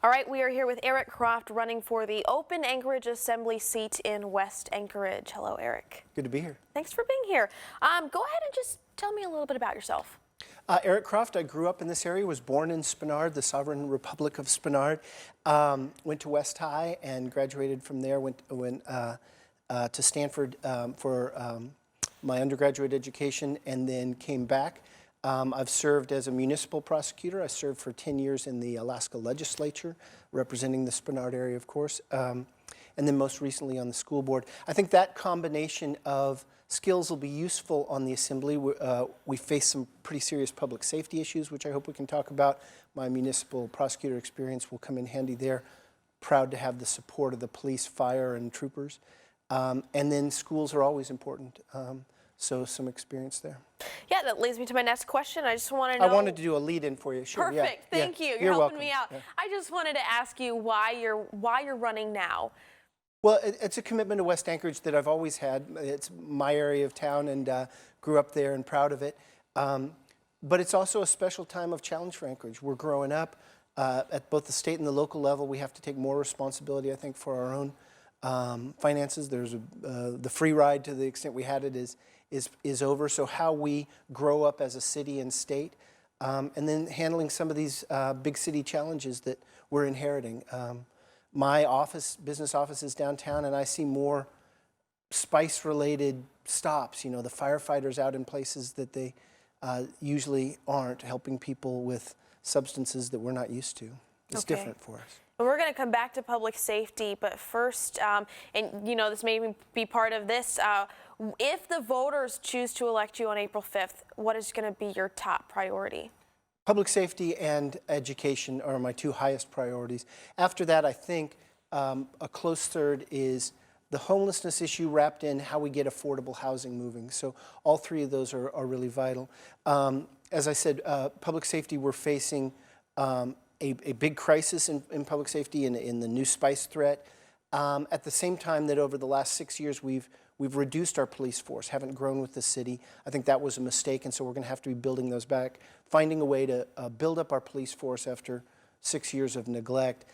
All right, we are here with Eric Croft running for the open Anchorage Assembly seat in West Anchorage. Hello, Eric. Good to be here. Thanks for being here. Go ahead and just tell me a little bit about yourself. Eric Croft, I grew up in this area, was born in Spenard, the Sovereign Republic of Spenard. Went to West High and graduated from there, went to Stanford for my undergraduate education and then came back. I've served as a municipal prosecutor. I served for 10 years in the Alaska legislature, representing the Spenard area, of course, and then most recently on the school board. I think that combination of skills will be useful on the assembly. We face some pretty serious public safety issues, which I hope we can talk about. My municipal prosecutor experience will come in handy there. Proud to have the support of the police, fire, and troopers. And then schools are always important. So some experience there. Yeah, that leads me to my next question. I just want to know. I wanted to do a lead-in for you. Sure. Perfect. Yeah, Thank yeah. you. You're helping welcome. me out. Yeah. I just wanted to ask you why you're running now. Well, it's a commitment to West Anchorage that I've always had. It's my area of town and grew up there and proud of it. But it's also a special time of challenge for Anchorage. We're growing up at both the state and the local level. We have to take more responsibility, I think, for our own finances. There's the free ride, to the extent we had it, is over. So how we grow up as a city and state, and then handling some of these big city challenges that we're inheriting. My business office is downtown, and I see more spice-related stops. You know, the firefighters out in places that they usually aren't, helping people with substances that we're not used to. It's different for us. We're going to come back to public safety, but first, and you know, this may be part of this, if the voters choose to elect you on April 5th, what is going to be your top priority? Public safety and education are my two highest priorities. After that, I think a close third is the homelessness issue wrapped in how we get affordable housing moving. So all three of those are really vital. As I said, public safety, we're facing a big crisis in public safety in the new spice threat. At the same time that over the last 6 years we've reduced our police force, haven't grown with the city. I think that was a mistake, and so we're going to have to be building those back. Finding a way to build up our police force after 6 years of neglect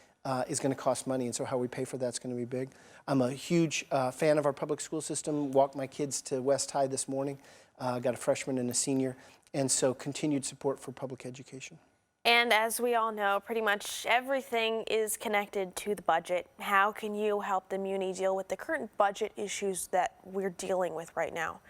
is going to cost money, and so how we pay for that's going to be big. I'm a huge fan of our public school system. Walked my kids to West High this morning. Got a freshman and a senior, and so continued support for public education. And as we all know, pretty much everything is connected to the budget. How can you help the Muni deal with the current budget issues that we're dealing with right now?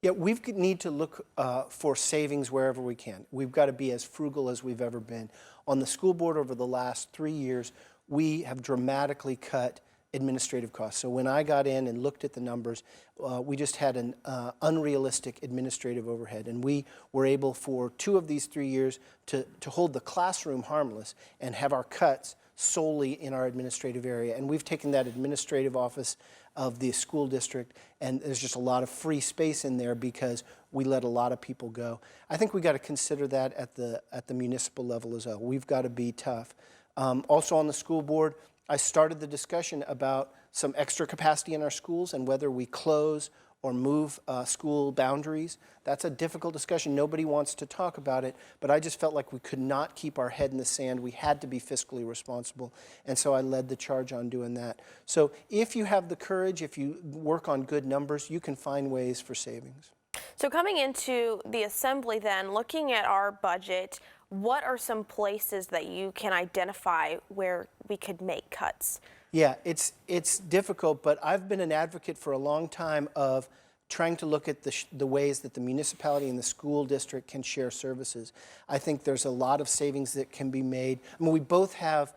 Yeah, we need to look for savings wherever we can. We've got to be as frugal as we've ever been. On the school board over the last 3 years, we have dramatically cut administrative costs. So when I got in and looked at the numbers, we just had an unrealistic administrative overhead, and we were able for 2 of these 3 years to hold the classroom harmless and have our cuts solely in our administrative area. And we've taken that administrative office of the school district, and there's just a lot of free space in there because we let a lot of people go. I think we got to consider that at the municipal level as well. We've got to be tough. Also on the school board, I started the discussion about some extra capacity in our schools and whether we close or move school boundaries. That's a difficult discussion. Nobody wants to talk about it, but I just felt like we could not keep our head in the sand. We had to be fiscally responsible, and so I led the charge on doing that. So if you have the courage, if you work on good numbers, you can find ways for savings. So coming into the assembly then, looking at our budget, what are some places that you can identify where we could make cuts? Yeah, it's difficult, but I've been an advocate for a long time of trying to look at the ways that the municipality and the school district can share services. I think there's a lot of savings that can be made. I mean, we both have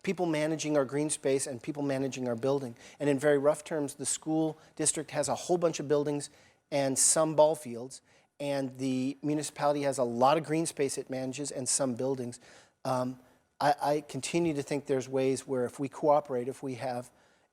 people managing our green space and people managing our building. And in very rough terms, the school district has a whole bunch of buildings and some ball fields, and the municipality has a lot of green space it manages and some buildings. I continue to think there's ways where if we cooperate, if we have,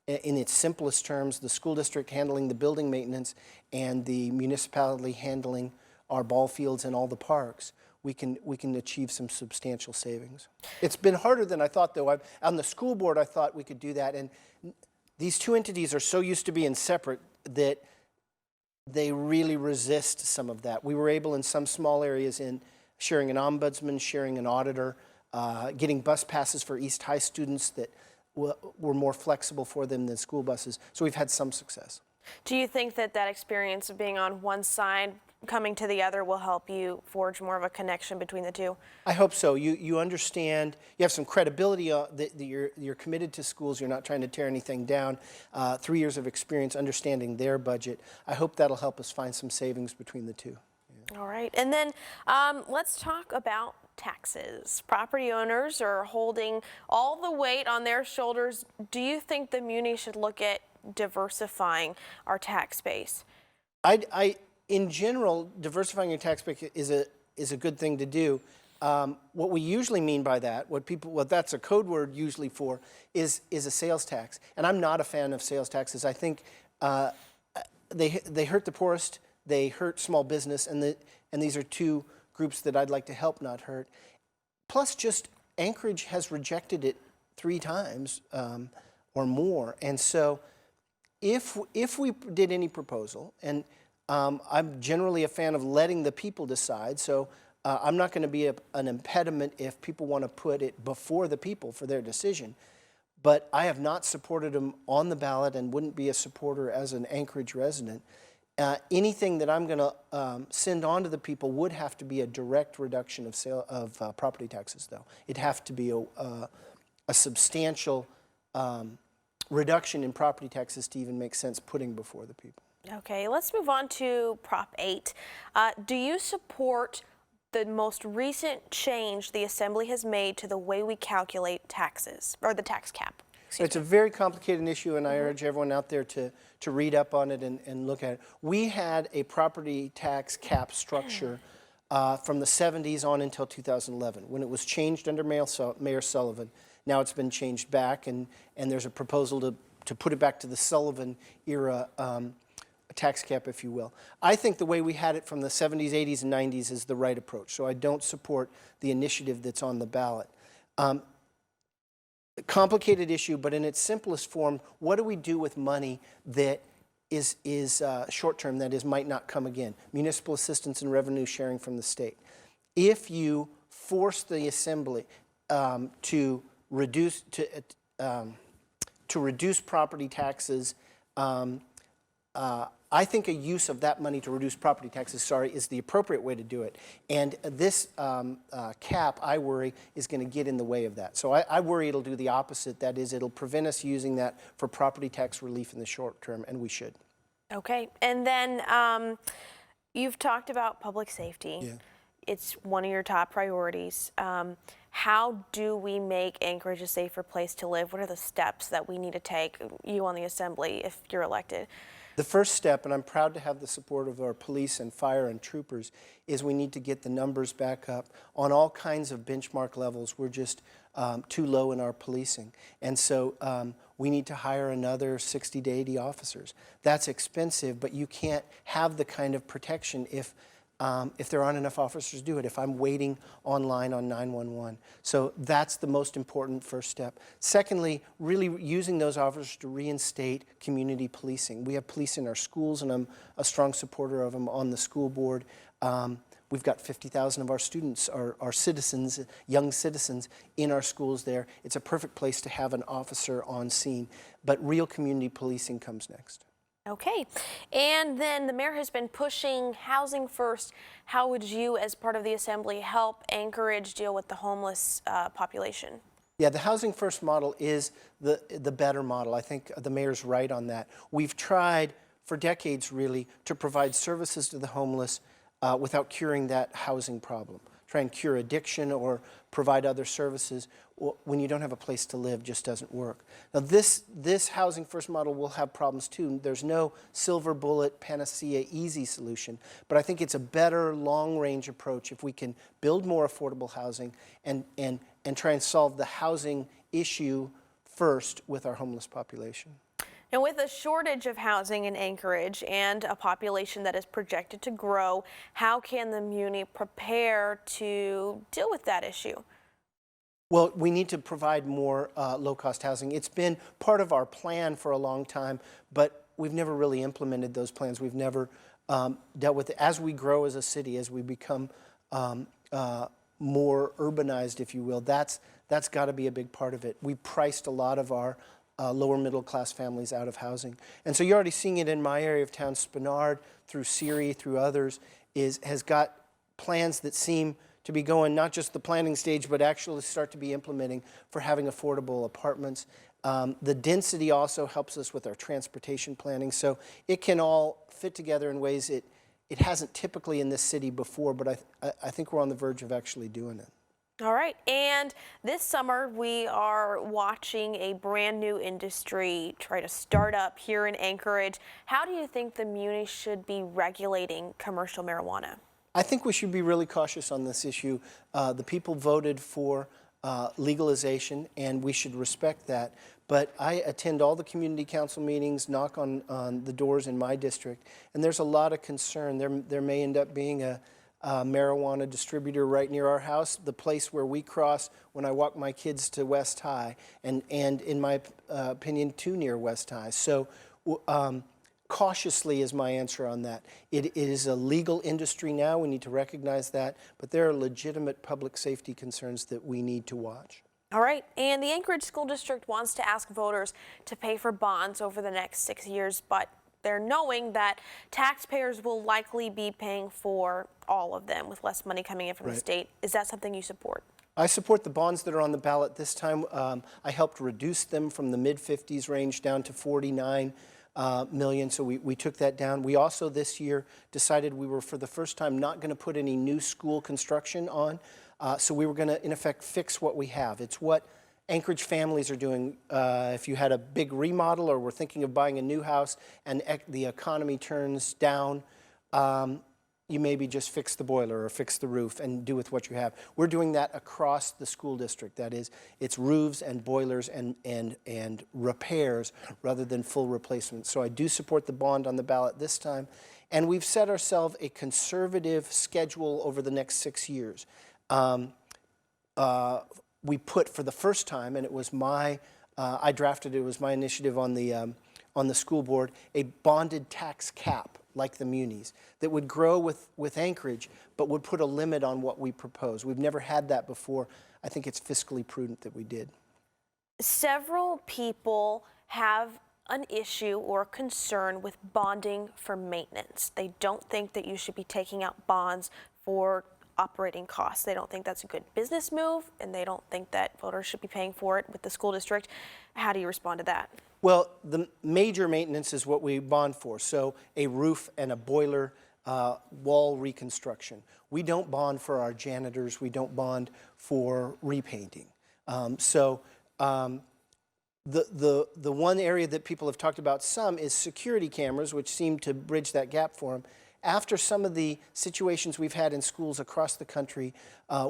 in its simplest terms, the school district handling the building maintenance and the municipality handling our ball fields and all the parks, we can achieve some substantial savings. It's been harder than I thought, though. On the school board, I thought we could do that, and these two entities are so used to being separate that they really resist some of that. We were able in some small areas in sharing an ombudsman, sharing an auditor, getting bus passes for East High students that were more flexible for them than school buses. So we've had some success. Do you think that that experience of being on one side, coming to the other, will help you forge more of a connection between the two? I hope so. You understand, you have some credibility that you're committed to schools, you're not trying to tear anything down. 3 years of experience understanding their budget. I hope that'll help us find some savings between the two. Yeah. All right, and then let's talk about taxes. Property owners are holding all the weight on their shoulders. Do you think the muni should look at diversifying our tax base? In general, diversifying your tax base is a good thing to do. What we usually mean by that, what that's a code word usually for, is a sales tax. And I'm not a fan of sales taxes. I think they hurt the poorest, they hurt small business, and these are two groups that I'd like to help, not hurt. Plus, just Anchorage has rejected it 3 times or more, and so if we did any proposal, and I'm generally a fan of letting the people decide, so I'm not going to be an impediment if people want to put it before the people for their decision. But I have not supported them on the ballot and wouldn't be a supporter as an Anchorage resident. Anything that I'm going to send on to the people would have to be a direct reduction of property taxes, though. It'd have to be a substantial reduction in property taxes to even make sense putting before the people. Okay, let's move on to Prop 8. Do you support the most recent change the Assembly has made to the way we calculate taxes, or the tax cap? It's a very complicated issue, and I urge everyone out there to read up on it and look at it. We had a property tax cap structure from the 70s on until 2011, when it was changed under Mayor Sullivan. Now it's been changed back, and there's a proposal to put it back to the Sullivan era tax cap, if you will. I think the way we had it from the 70s, 80s, and 90s is the right approach, so I don't support the initiative that's on the ballot. Complicated issue, but in its simplest form, what do we do with money that is short-term, that is, might not come again? Municipal assistance and revenue sharing from the state. If you force the Assembly to reduce property taxes, I think a use of that money to reduce property taxes, is the appropriate way to do it. And this cap, I worry, is going to get in the way of that. So I worry it'll do the opposite. That is, it'll prevent us using that for property tax relief in the short term, and we should. Okay. And then you've talked about public safety. Yeah. It's one of your top priorities. How do we make Anchorage a safer place to live? What are the steps that we need to take, you on the Assembly, if you're elected? The first step, and I'm proud to have the support of our police and fire and troopers, is we need to get the numbers back up. On all kinds of benchmark levels, we're just too low in our policing. And so we need to hire another 60 to 80 officers. That's expensive, but you can't have the kind of protection if there aren't enough officers to do it, if I'm waiting online on 911. So that's the most important first step. Secondly, really using those officers to reinstate community policing. We have police in our schools, and I'm a strong supporter of them on the school board. We've got 50,000 of our students, our citizens, young citizens in our schools there. It's a perfect place to have an officer on scene, but real community policing comes next. Okay, and then the mayor has been pushing housing first. How would you, as part of the Assembly, help Anchorage deal with the homeless population? Yeah, the housing first model is the better model. I think the mayor's right on that. We've tried for decades, really, to provide services to the homeless without curing that housing problem. Try and cure addiction or provide other services when you don't have a place to live just doesn't work. Now this housing first model will have problems too. There's no silver bullet, panacea, easy solution, but I think it's a better long range approach if we can build more affordable housing and try and solve the housing issue first with our homeless population. And with a shortage of housing in Anchorage and a population that is projected to grow, how can the Muni prepare to deal with that issue? Well, we need to provide more low-cost housing. It's been part of our plan for a long time, but we've never really implemented those plans. We've never dealt with it. As we grow as a city, as we become more urbanized, if you will. That's got to be a big part of it. We priced a lot of our lower middle class families out of housing. And so you're already seeing it in my area of town. Spenard, through Siri, through others, has got plans that seem to be going not just the planning stage, but actually start to be implementing for having affordable apartments. The density also helps us with our transportation planning. So it can all fit together in ways it hasn't typically in this city before, but I think we're on the verge of actually doing it. All right, and this summer we are watching a brand new industry try to start up here in Anchorage. How do you think the Muni should be regulating commercial marijuana? I think we should be really cautious on this issue. The people voted for legalization, and we should respect that. But I attend all the community council meetings, knock on the doors in my district, and there's a lot of concern. There may end up being a marijuana distributor right near our house, the place where we cross when I walk my kids to West High, and in my opinion, too near West High. So cautiously is my answer on that. It is a legal industry now. We need to recognize that, but there are legitimate public safety concerns that we need to watch. All right, and the Anchorage School District wants to ask voters to pay for bonds over the next 6 years, but they're knowing that taxpayers will likely be paying for all of them with less money coming in from the state. Is that something you support? I support the bonds that are on the ballot this time. I helped reduce them from the mid-50s range down to 49 million, so we took that down. We also this year decided we were for the first time not going to put any new school construction on, so we were going to in effect fix what we have. It's what Anchorage families are doing. If you had a big remodel or were thinking of buying a new house and the economy turns down, you maybe just fix the boiler or fix the roof and do with what you have. We're doing that across the school district. That is, it's roofs and boilers and repairs rather than full replacement. So I do support the bond on the ballot this time. And we've set ourselves a conservative schedule over the next 6 years. We put for the first time, and it was I drafted it, was my initiative on the school board, a bonded tax cap like the munis that would grow with Anchorage, but would put a limit on what we propose. We've never had that before. I think it's fiscally prudent that we did. Several people have an issue or concern with bonding for maintenance. They don't think that you should be taking out bonds for operating costs. They don't think that's a good business move, and they don't think that voters should be paying for it with the school district. How do you respond to that? Well, the major maintenance is what we bond for. So a roof and a boiler, wall reconstruction. We don't bond for our janitors. We don't bond for repainting. The one area that people have talked about some is security cameras, which seem to bridge that gap for them. After some of the situations we've had in schools across the country,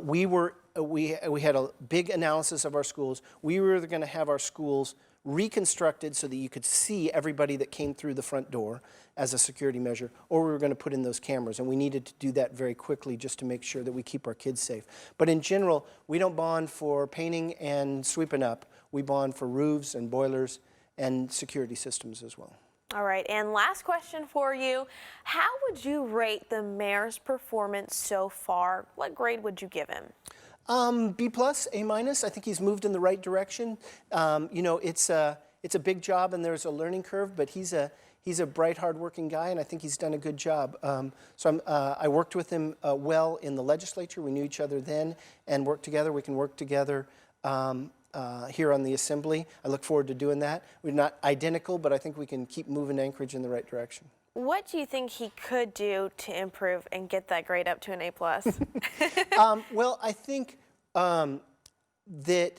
we had a big analysis of our schools. We were going to have our schools reconstructed so that you could see everybody that came through the front door as a security measure, or we were going to put in those cameras, and we needed to do that very quickly just to make sure that we keep our kids safe. But in general, we don't bond for painting and sweeping up. We bond for roofs and boilers and security systems as well. All right, and last question for you. How would you rate the mayor's performance so far? What grade would you give him? B+, A-. I think he's moved in the right direction. You know, it's a big job and there's a learning curve, but he's a bright, hard-working guy, and I think he's done a good job. I worked with him well in the legislature. We knew each other then and worked together. We can work together here on the Assembly. I look forward to doing that. We're not identical, but I think we can keep moving Anchorage in the right direction. What do you think he could do to improve and get that grade up to an A+? Well, I think that,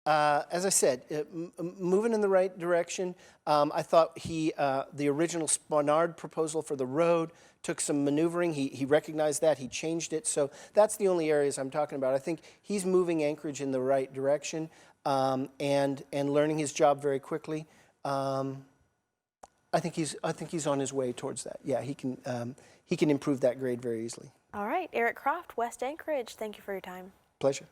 as I said, moving in the right direction. I thought the original Spenard proposal for the road took some maneuvering. He recognized that. He changed it. So that's the only areas I'm talking about. I think he's moving Anchorage in the right direction and learning his job very quickly. I think he's on his way towards that. Yeah, he can improve that grade very easily. All right, Eric Croft, West Anchorage. Thank you for your time. Pleasure.